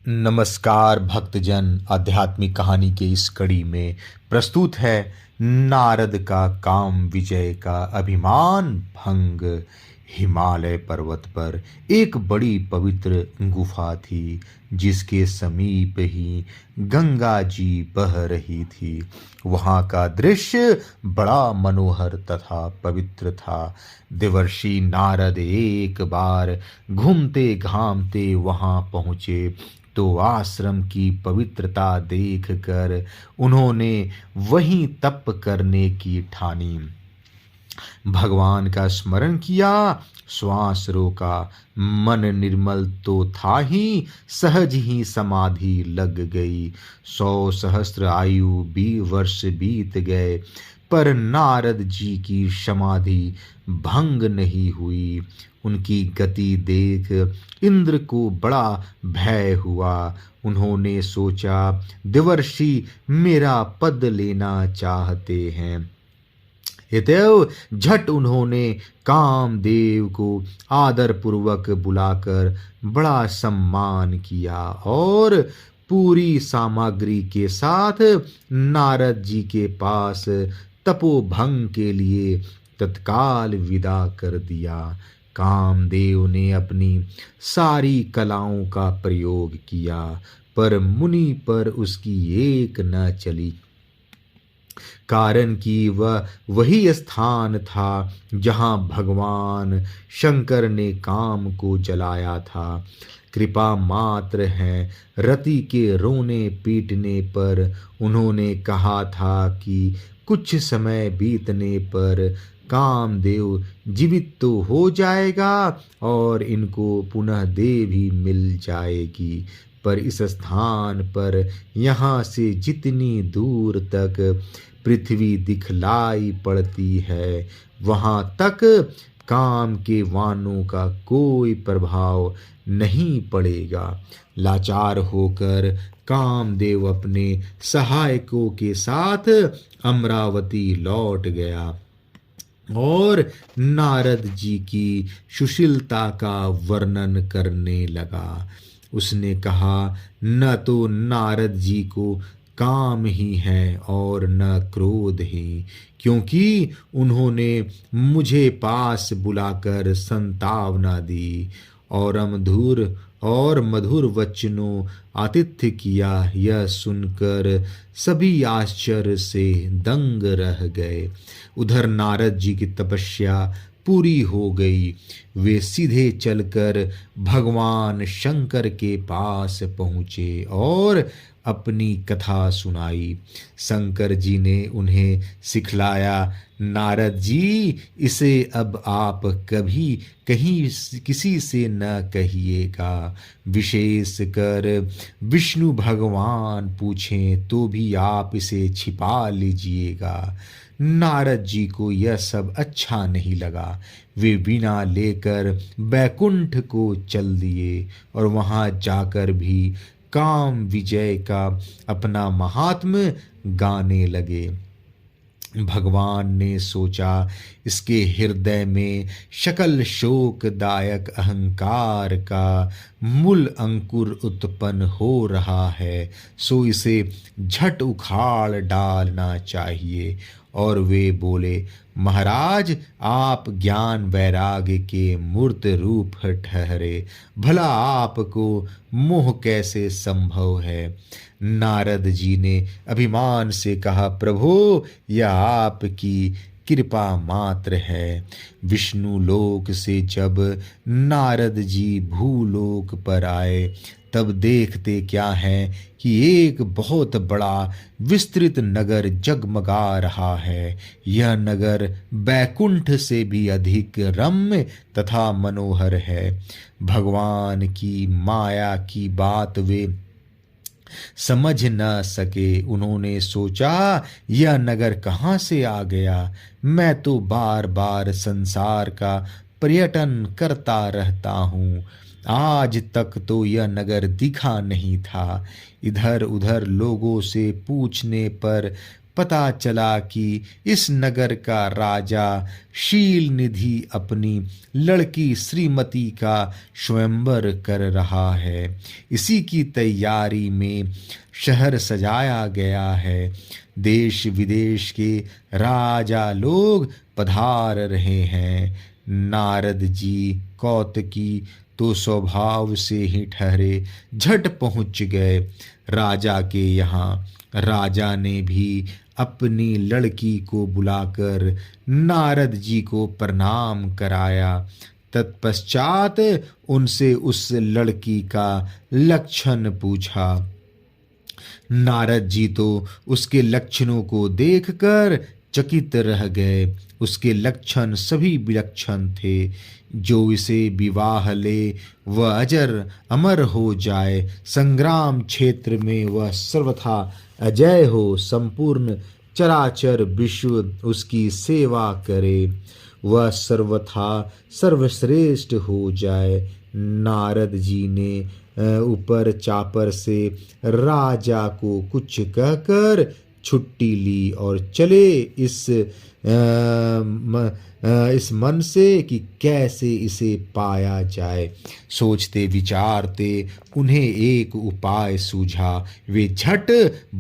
नमस्कार भक्तजन। आध्यात्मिक कहानी के इस कड़ी में प्रस्तुत है नारद का काम विजय का अभिमान भंग। हिमालय पर्वत पर एक बड़ी पवित्र गुफा थी, जिसके समीप ही गंगा जी बह रही थी। वहाँ का दृश्य बड़ा मनोहर तथा पवित्र था। देवर्षि नारद एक बार घूमते घामते वहाँ पहुँचे तो आश्रम की पवित्रता देखकर उन्होंने वहीं तप करने की ठानी। भगवान का स्मरण किया, श्वास रोका, मन निर्मल तो था ही, सहज ही समाधि लग गई। 100 सहस्त्र आयु 20 वर्ष बीत गए, पर नारद जी की समाधि भंग नहीं हुई। उनकी गति देख इंद्र को बड़ा भय हुआ। उन्होंने सोचा, देवर्षि मेरा पद लेना चाहते हैं। अतएव झट उन्होंने कामदेव को आदर पूर्वक बुलाकर बड़ा सम्मान किया और पूरी सामग्री के साथ नारद जी के पास तपोभंग के लिए तत्काल विदा कर दिया। कामदेव ने अपनी सारी कलाओं का प्रयोग किया, पर मुनि पर उसकी एक न चली। कारण कि वह वही स्थान था जहाँ भगवान शंकर ने काम को जलाया था। कृपा मात्र है, रति के रोने पीटने पर उन्होंने कहा था कि कुछ समय बीतने पर कामदेव जीवित तो हो जाएगा और इनको पुनः देह भी मिल जाएगी, पर इस स्थान पर यहाँ से जितनी दूर तक पृथ्वी दिखलाई पड़ती है, वहाँ तक काम के वानों का कोई प्रभाव नहीं पड़ेगा। लाचार होकर कामदेव अपने सहायकों के साथ अमरावती लौट गया और नारद जी की सुशीलता का वर्णन करने लगा। उसने कहा, न तो नारद जी को काम ही है और न क्रोध ही, क्योंकि उन्होंने मुझे पास बुलाकर संतावना दी और मधुर वचनों आतिथ्य किया। यह सुनकर सभी आश्चर्य से दंग रह गए। उधर नारद जी की तपस्या पूरी हो गई। वे सीधे चलकर भगवान शंकर के पास पहुँचे और अपनी कथा सुनाई। शंकर जी ने उन्हें सिखलाया, नारद जी, इसे अब आप कभी कहीं किसी से न कहिएगा। विशेष कर विष्णु भगवान पूछें तो भी आप इसे छिपा लीजिएगा। नारद जी को यह सब अच्छा नहीं लगा। वे वीणा लेकर बैकुंठ को चल दिए और वहां जाकर भी काम विजय का अपना महात्म्य गाने लगे। भगवान ने सोचा, इसके हृदय में शकल शोकदायक अहंकार का मूल अंकुर उत्पन्न हो रहा है, सो इसे झट उखाड़ डालना चाहिए। और वे बोले, महाराज, आप ज्ञान वैराग्य के मूर्त रूप ठहरे, भला आपको मोह कैसे संभव है। नारद जी ने अभिमान से कहा, प्रभु, यह आपकी कृपा मात्र है। विष्णु लोक से जब नारद जी भूलोक पर आए, तब देखते क्या है कि एक बहुत बड़ा विस्तृत नगर जगमगा रहा है। यह नगर बैकुंठ से भी अधिक रम्य तथा मनोहर है। भगवान की माया की बात वे समझ न सके। उन्होंने सोचा, यह नगर कहाँ से आ गया। मैं तो बार बार संसार का पर्यटन करता रहता हूँ, आज तक तो यह नगर दिखा नहीं था। इधर उधर लोगों से पूछने पर पता चला कि इस नगर का राजा शील निधि अपनी लड़की श्रीमती का स्वयंवर कर रहा है। इसी की तैयारी में शहर सजाया गया है। देश विदेश के राजा लोग पधार रहे हैं। नारद जी कौतुकी तो स्वभाव से ही ठहरे, झट पहुंच गए राजा के यहाँ। राजा ने भी अपनी लड़की को बुलाकर नारद जी को प्रणाम कराया। तत्पश्चात उनसे उस लड़की का लक्षण पूछा। नारद जी तो उसके लक्षणों को देखकर चकित रह गए। उसके लक्षण सभी विलक्षण थे। जो इसे विवाह ले वह अजर अमर हो जाए, संग्राम क्षेत्र में वह सर्वथा अजय हो, संपूर्ण चराचर विश्व उसकी सेवा करे, वह सर्वथा सर्वश्रेष्ठ हो जाए। नारद जी ने ऊपर चापर से राजा को कुछ कहकर छुट्टी ली और चले इस मन से कि कैसे इसे पाया जाए। सोचते विचारते उन्हें एक उपाय सूझा। वे झट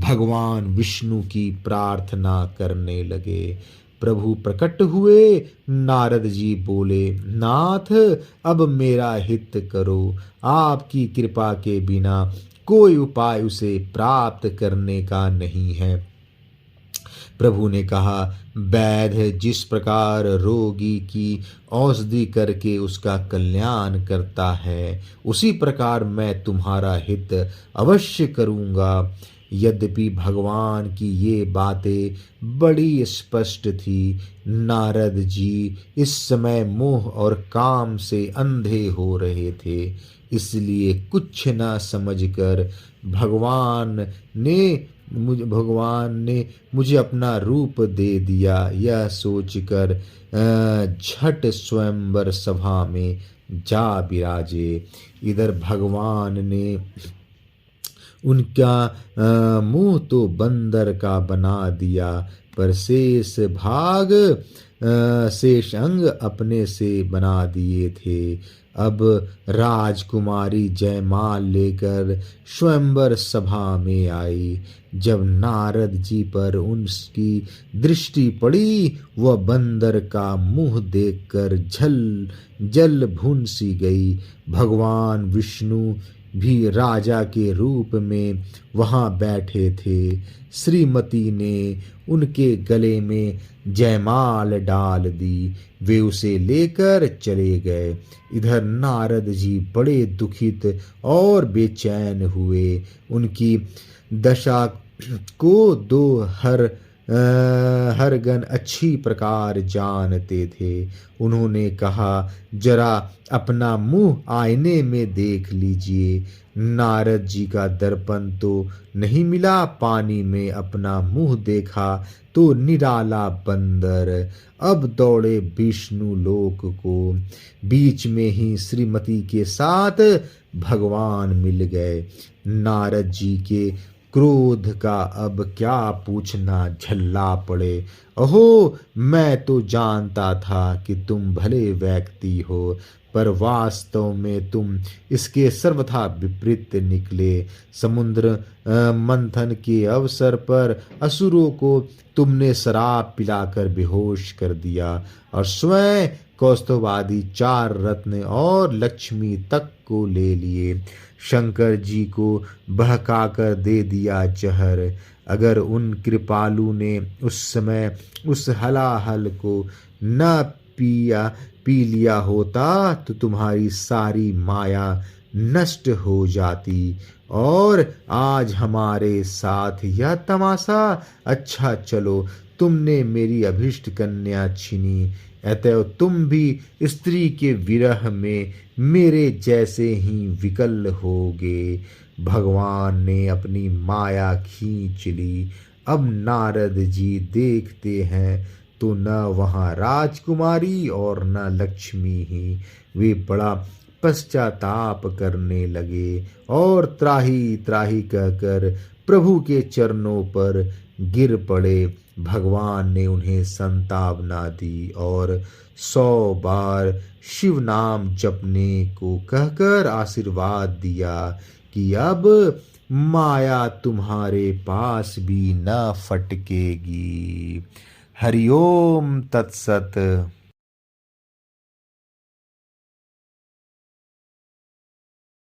भगवान विष्णु की प्रार्थना करने लगे। प्रभु प्रकट हुए। नारद जी बोले, नाथ अब मेरा हित करो। आपकी कृपा के बिना कोई उपाय उसे प्राप्त करने का नहीं है। प्रभु ने कहा, वैद्य जिस प्रकार रोगी की औषधि करके उसका कल्याण करता है, उसी प्रकार मैं तुम्हारा हित अवश्य करूँगा। यद्यपि भगवान की ये बातें बड़ी स्पष्ट थी, नारद जी इस समय मोह और काम से अंधे हो रहे थे। इसलिए कुछ न समझकर भगवान ने मुझे अपना रूप दे दिया, यह सोचकर झट स्वयंवर सभा में जा विराजे। इधर भगवान ने उनका मुंह तो बंदर का बना दिया, पर शेष भाग शेष अंग अपने से बना दिए थे। अब राजकुमारी जयमाल लेकर स्वयंवर सभा में आई। जब नारद जी पर उनकी दृष्टि पड़ी, वह बंदर का मुंह देखकर जल भून सी गई। भगवान विष्णु भी राजा के रूप में वहां बैठे थे। श्रीमती ने उनके गले में जयमाल डाल दी। वे उसे लेकर चले गए। इधर नारद जी बड़े दुखित और बेचैन हुए। उनकी दशा को दो हरगन अच्छी प्रकार जानते थे। उन्होंने कहा, जरा अपना मुंह आईने में देख लीजिए। नारद जी का दर्पण तो नहीं मिला। पानी में अपना मुंह देखा तो निराला बंदर। अब दौड़े विष्णु लोक को। बीच में ही श्रीमती के साथ भगवान मिल गए। नारद जी के क्रोध का अब क्या पूछना, झल्ला पड़े। अहो, मैं तो जानता था कि तुम भले व्यक्ति हो, पर वास्तव में तुम इसके सर्वथा विपरीत निकले। समुद्र मंथन के अवसर पर असुरों को तुमने शराब पिलाकर बेहोश कर दिया और स्वयं कौस्तुभ आदि 4 रत्न और लक्ष्मी तक को ले लिए। शंकर जी को बहकाकर दे दिया जहर। अगर उन कृपालु ने उस समय उस हलाहल को न पी लिया होता तो तुम्हारी सारी माया नष्ट हो जाती और आज हमारे साथ यह तमाशा। अच्छा चलो, तुमने मेरी अभिष्ट कन्या छीनी, अतएव तुम भी स्त्री के विरह में मेरे जैसे ही विकल होगे। भगवान ने अपनी माया खींच ली। अब नारद जी देखते हैं तो न वहाँ राजकुमारी और न लक्ष्मी ही। वे बड़ा पश्चाताप करने लगे और त्राही त्राही कहकर प्रभु के चरणों पर गिर पड़े। भगवान ने उन्हें संतावना दी और 100 बार शिव नाम जपने को कहकर आशीर्वाद दिया कि अब माया तुम्हारे पास भी न फटकेगी। हरिओम तत्सत।